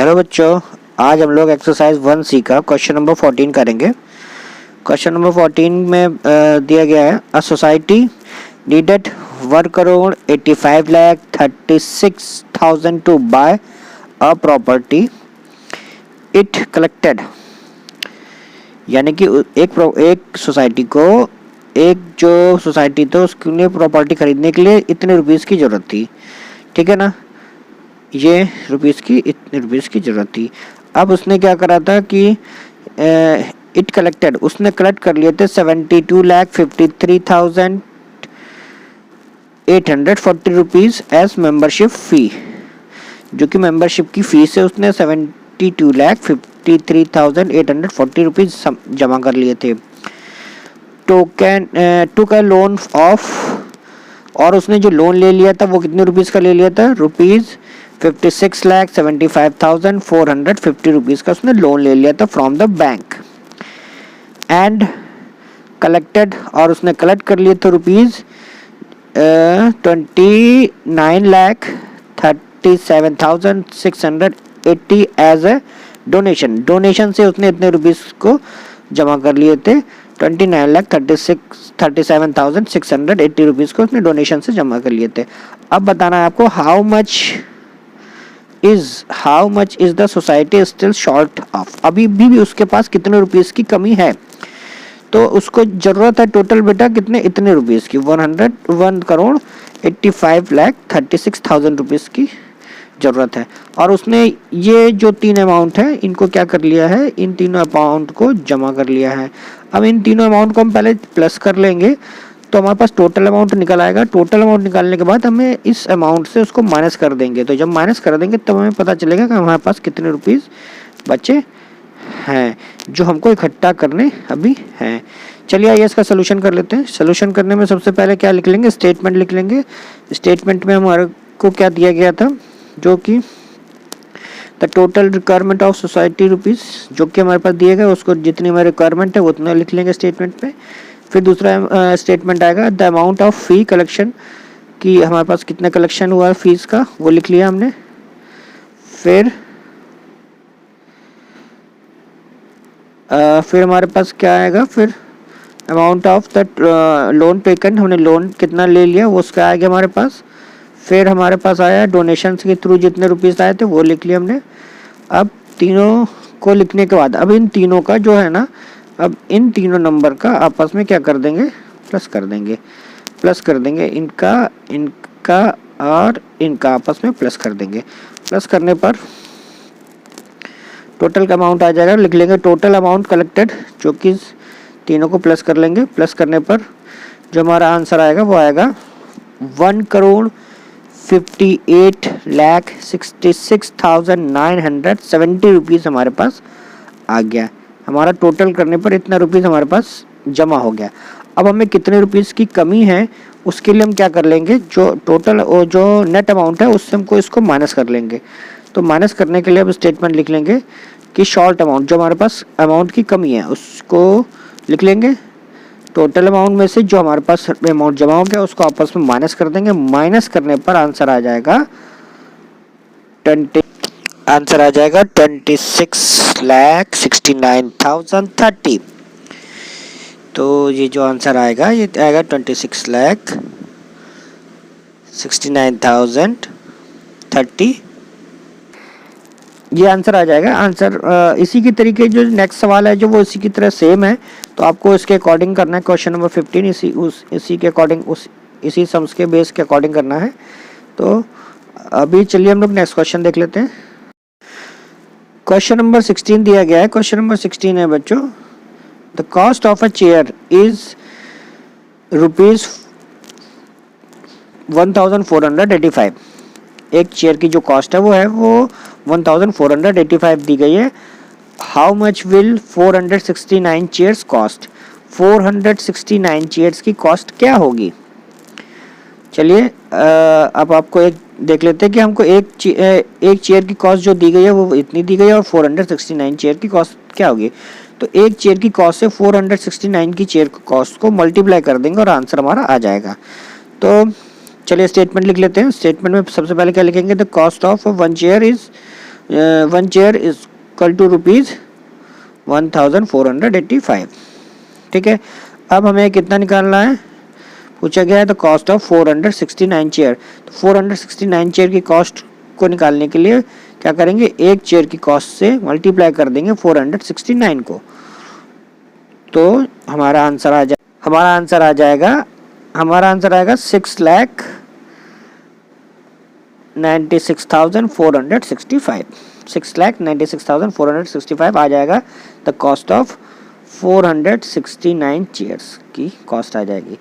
Hello बच्चों, आज हम लोग एक्सरसाइज 1C का क्वेश्चन नंबर 14 करेंगे। क्वेश्चन नंबर 14 में दिया गया है a society needed 1,85,36,000 to buy a property it collected. यानी कि एक सोसाइटी को जो सोसाइटी तो उसके प्रॉपर्टी खरीदने के लिए इतने रुपीस की जरूरत थी, ठीक है ना। ये इतने रुपीस की जरूरत थी। अब उसने क्या करा था कि इट कलेक्टेड, उसने कलेक्ट कर लिए थे 72,53,840 रुपीज एज मेंबरशिप फी। जो कि मेंबरशिप की फीस है, उसने 72,53,840 रुपीज जमा कर लिए थे। टुक अ लोन ऑफ, और उसने जो लोन ले लिया था वो कितने रुपीस का ले लिया था, ₹56,75,450 रुपीज का उसने लोन ले लिया था from the bank. And collected, और उसने कलेक्ट कर लिए थे ₹29,37,680 एज ए डोनेशन। डोनेशन से उसने इतने रुपीस को जमा कर लिए थे। 29,37,680 रुपीज को उसने डोनेशन से जमा कर लिए थे। अब बताना है आपको how much is the society still short of. अभी भी उसके पास कितने रुपीस की कमी है। तो उसको जरूरत है टोटल बेटा कितने, इतने रुपीस की 101,85,36,000 रुपीस की जरूरत है। और उसने ये जो तीन अमाउंट है इनको क्या कर लिया है, इन तीनों अमाउंट को जमा कर लिया है। अब इन तीनों अमाउंट को हम पहले प्लस कर लेंगे तो हमारे पास टोटल अमाउंट निकल आएगा। टोटल अमाउंट निकालने के बाद हमें इस अमाउंट से उसको माइनस कर देंगे। तो जब माइनस कर देंगे तब हमें पता चलेगा कि हमारे पास कितने रुपीस बचे हैं जो हमको इकट्ठा करने अभी हैं। चलिए आइए इसका सोल्यूशन कर लेते हैं। सोल्यूशन करने में सबसे पहले क्या लिख लेंगे, स्टेटमेंट लिख लेंगे। स्टेटमेंट में हमारे को क्या दिया गया था, जो कि the total requirement of society rupees, जो कि हमारे पास दिए गए उसको जितनी हमारी रिक्वायरमेंट है उतना लिख लेंगे स्टेटमेंट पे। फिर दूसरा स्टेटमेंट आएगा the amount of fee collection, कि हमारे पास कितना कलेक्शन हुआ है फीस का, वो लिख लिया हमने। फिर हमारे पास क्या आएगा, फिर amount of the loan taken, हमने लोन कितना ले लिया वो उसका आ गया हमारे पास। फिर हमारे पास आया डोनेशन के थ्रू जितने रुपीस आए थे वो लिख लिया हमने। अब तीनों को लिखने के बाद अब इन तीनों का जो है ना, अब इन तीनों नंबर का आपस में क्या कर देंगे, प्लस कर देंगे। इनका और इनका आपस में प्लस कर देंगे। प्लस करने पर टोटल का अमाउंट आ जाएगा, लिख लेंगे टोटल अमाउंट कलेक्टेड, जो कि तीनों को प्लस कर लेंगे। प्लस करने पर जो हमारा आंसर आएगा वो आएगा 1,58,66,970 रुपीज़ हमारे पास आ गया। हमारा टोटल करने पर इतना रुपीज़ हमारे पास जमा हो गया। अब हमें कितने रुपीज़ की कमी है उसके लिए हम क्या कर लेंगे, जो टोटल और जो नेट अमाउंट है उससे हमको इसको माइनस कर लेंगे। तो माइनस करने के लिए अब स्टेटमेंट लिख लेंगे कि शॉर्ट अमाउंट, जो हमारे पास अमाउंट की कमी है उसको लिख लेंगे। टोटल अमाउंट में से जो हमारे पास अमाउंट जमा हो गया उसको आपस में माइनस कर देंगे। माइनस करने पर आंसर आ जाएगा 26,69,030। तो ये जो आंसर आएगा ये आएगा 26,69,030। ये आंसर आ जाएगा। आंसर इसी की तरीके जो नेक्स्ट सवाल है जो वो इसी की तरह सेम है, तो आपको इसके अकॉर्डिंग करना है। क्वेश्चन नंबर 15 इसी के अकॉर्डिंग इसी सम्स के बेस के अकॉर्डिंग करना है। तो अभी चलिए हम लोग नेक्स्ट क्वेश्चन देख लेते हैं। क्वेश्चन नंबर 16 दिया गया है। क्वेश्चन नंबर 16 है बच्चों, the cost of a chair is ₹1485। एक चेयर की जो कॉस्ट है वो 1485 दी गई है। How much will 469 chairs cost. 469 chairs की कॉस्ट क्या होगी। चलिए अब आपको एक देख लेते हैं कि हमको एक चेयर की कॉस्ट जो दी गई है वो इतनी दी गई है और 469 चेयर की कॉस्ट क्या होगी। तो एक चेयर की कॉस्ट से 469 की चेयर की कॉस्ट को मल्टीप्लाई कर देंगे और आंसर हमारा आ जाएगा। तो चलिए स्टेटमेंट लिख लेते हैं। स्टेटमेंट में सबसे पहले क्या लिखेंगे, the cost of one chair is 1 chair is equal to ₹1485। ठीक है, अब हमें कितना निकालना है, पूछा गया है द कॉस्ट ऑफ 469 चेयर। तो 469 चेयर की कॉस्ट को निकालने के लिए क्या करेंगे, एक चेयर की कॉस्ट से मल्टीप्लाई कर देंगे 469 को, तो हमारा आंसर आ जाएगा 6,96,465। 6,96,465 आ जाएगा द कॉस्ट ऑफ 469 चेयर्स की कॉस्ट आ जाएगी।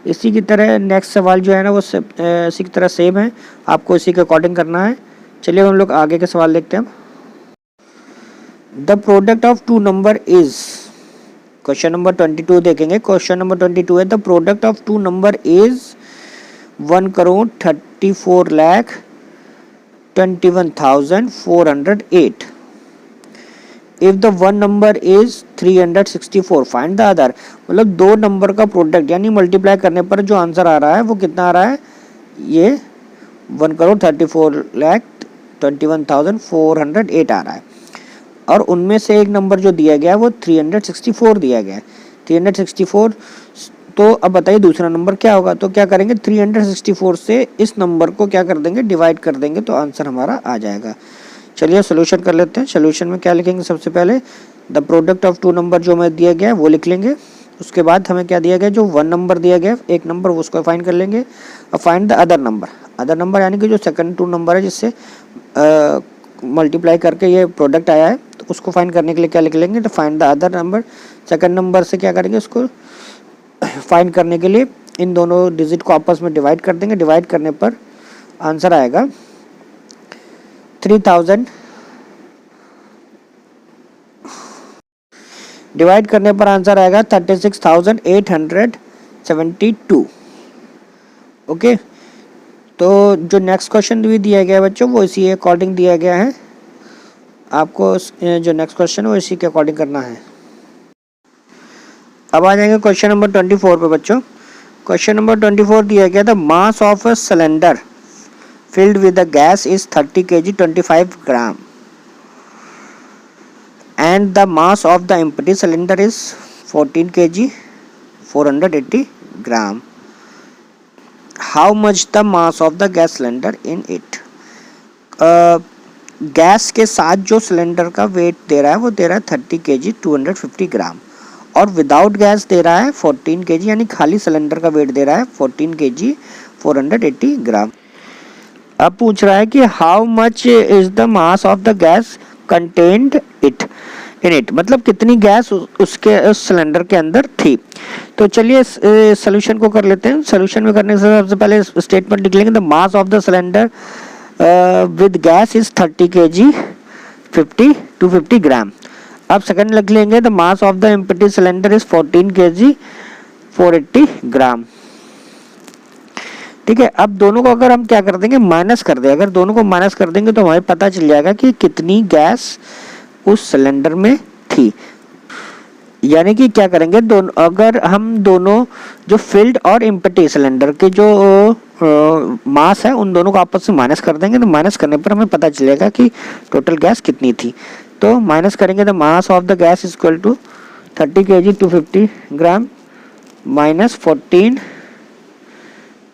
इसी की तरह नेक्स्ट सवाल जो है ना वो इसी की तरह सेम है, आपको इसी के अकॉर्डिंग करना है। चलिए हम लोग आगे के सवाल देखते हैं। The product of two number is, question number 22 देखेंगे। क्वेश्चन नंबर 22 है the product of two number is 1,34,21,408। If the one number is 364 find the other. मतलब दो नंबर का प्रोडक्ट यानी मल्टीप्लाई करने पर जो आंसर आ रहा है वो कितना आ रहा है, ये 1,34,21,408 आ रहा है, और उनमें से एक नंबर जो दिया गया है वो 364 दिया गया है। 364, तो अब बताइए दूसरा नंबर क्या होगा। तो क्या करेंगे, 364 से इस नंबर को क्या कर देंगे, डिवाइड कर देंगे, तो आंसर हमारा आ जाएगा। चलिए सोल्यूशन कर लेते हैं। सोल्यूशन में क्या लिखेंगे, सबसे पहले the product of two number जो हमें दिया गया है वो लिख लेंगे। उसके बाद हमें क्या दिया गया, जो वन नंबर दिया गया एक नंबर, उसको फाइंड कर लेंगे। और फाइंड द अदर नंबर यानी कि जो सेकंड टू नंबर है जिससे मल्टीप्लाई करके ये प्रोडक्ट आया है, तो उसको फाइंड करने के लिए क्या लिख लेंगे, तो find the other number. Second number से क्या करेंगे, उसको फाइंड करने के लिए इन दोनों डिजिट को आपस में डिवाइड कर देंगे। डिवाइड करने पर आंसर आएगा 3000, डिवाइड करने पर आंसर आएगा 36,872। ओके, तो जो नेक्स्ट क्वेश्चन भी दिया गया है बच्चों वो इसी अकॉर्डिंग दिया गया है। आपको जो नेक्स्ट क्वेश्चन है वो इसी के अकॉर्डिंग करना है। अब आ जाएंगे क्वेश्चन नंबर 24 पे बच्चों। क्वेश्चन नंबर 24 दिया गया the mass of a cylinder filled with the gas is 30 kg 25 gram and the mass of the empty cylinder is 14 kg 480 gram. How much the mass of the gas cylinder in it? Gas के साथ जो cylinder का wait दे रहा है वो दे रहा है 30 kg 250 ग्राम, और विदाउट गैस दे रहा है 14 kg, यानी खाली सिलेंडर का वेट दे रहा है 14 kg 480 ग्राम। अब पूछ रहा है कि how much is the mass of the gas contained in it, मतलब कितनी गैस उसके उस सिलेंडर के अंदर थी। तो चलिए सोल्यूशन को कर लेते हैं। सोल्यूशन में करने से सबसे पहले स्टेटमेंट लिख लेंगे the mass of the cylinder with gas is 30 kg 250 ग्राम। अब सेकंड लिख लेंगे the mass of the empty cylinder is 14 kg 480 gram. ठीक है, अब दोनों को अगर हम क्या कर देंगे, माइनस कर दें। अगर दोनों को माइनस कर देंगे तो हमें पता चल जाएगा कि कितनी गैस उस सिलेंडर में थी। यानी कि क्या करेंगे, दोनों अगर हम दोनों जो फिल्ड और एम्प्टी सिलेंडर के जो मास है उन दोनों को आपस में माइनस कर देंगे, तो माइनस करने पर हमें पता चलेगा कि टोटल गैस कितनी थी। तो माइनस करेंगे the mass of the gas is equal to 30 kg 250 gram minus 14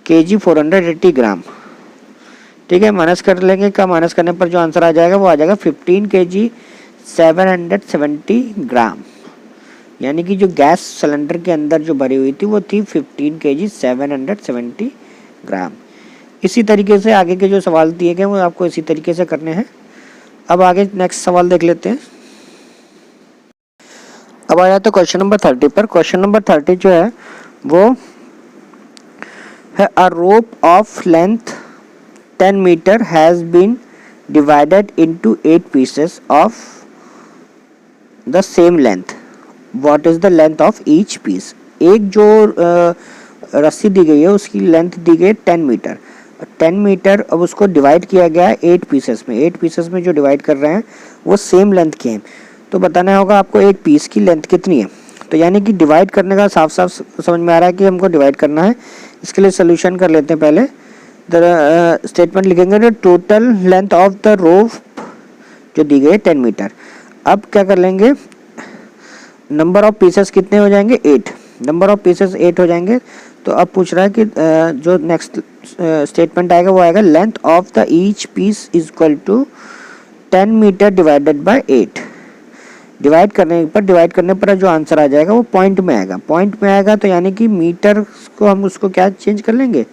kg 480 gram. ठीक है, माइनस कर लेंगे का माइनस करने पर जो आंसर आ जाएगा वो आ जाएगा 15 kg 770 ग्राम। यानी कि जो गैस सिलेंडर के अंदर जो भरी हुई थी वो थी 15 kg 770 ग्राम। इसी तरीके से आगे के जो सवाल दिए गए वो आपको इसी तरीके से करने हैं। अब आगे नेक्स्ट सवाल देख लेते हैं। अब आ जाता है क्वेश्चन नंबर 30 पर। क्वेश्चन नंबर 30 जो है वो है a rope of length 10 meter has been divided into 8 pieces of the same length, what is the length of each piece. एक जो रस्सी दी गई है उसकी लेंथ दी गई 10 मीटर। 10 मीटर अब उसको डिवाइड किया गया है 8 पीसेस में। 8 पीसेस में जो डिवाइड कर रहे हैं वो सेम लेंथ के हैं, तो बताना होगा आपको एक पीस की लेंथ कितनी है। तो यानी कि डिवाइड करने का साफ साफ समझ में आ रहा है कि हमको डिवाइड करना है। इसके लिए सोल्यूशन कर लेते हैं। पहले द स्टेटमेंट लिखेंगे the total length of the rope जो दी गई है 10 मीटर। अब क्या कर लेंगे, नंबर ऑफ पीसेस कितने हो जाएंगे, 8, नंबर ऑफ पीसेस 8 हो जाएंगे। तो अब पूछ रहा है कि जो नेक्स्ट स्टेटमेंट आएगा वो आएगा length of the each piece is equal to 10 metre divided by 8। Divide करने पर जो आंसर आ जाएगा वो पॉइंट में आएगा, पॉइंट में आएगा तो यानी कि मीटर को हम उसको क्या चेंज कर लेंगे,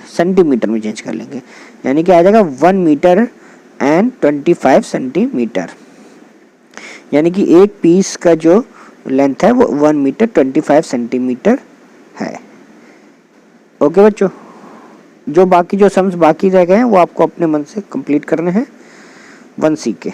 सेंटीमीटर में चेंज कर लेंगे, यानी कि आ जाएगा 1 मीटर एंड 25 सेंटीमीटर, यानी कि एक पीस का जो लेंथ है वो 1 मीटर 25 सेंटीमीटर है। ओके बच्चों, जो बाकी जो सम्स बाकी रह गए हैं वो आपको अपने मन से कंप्लीट करने हैं 1C के।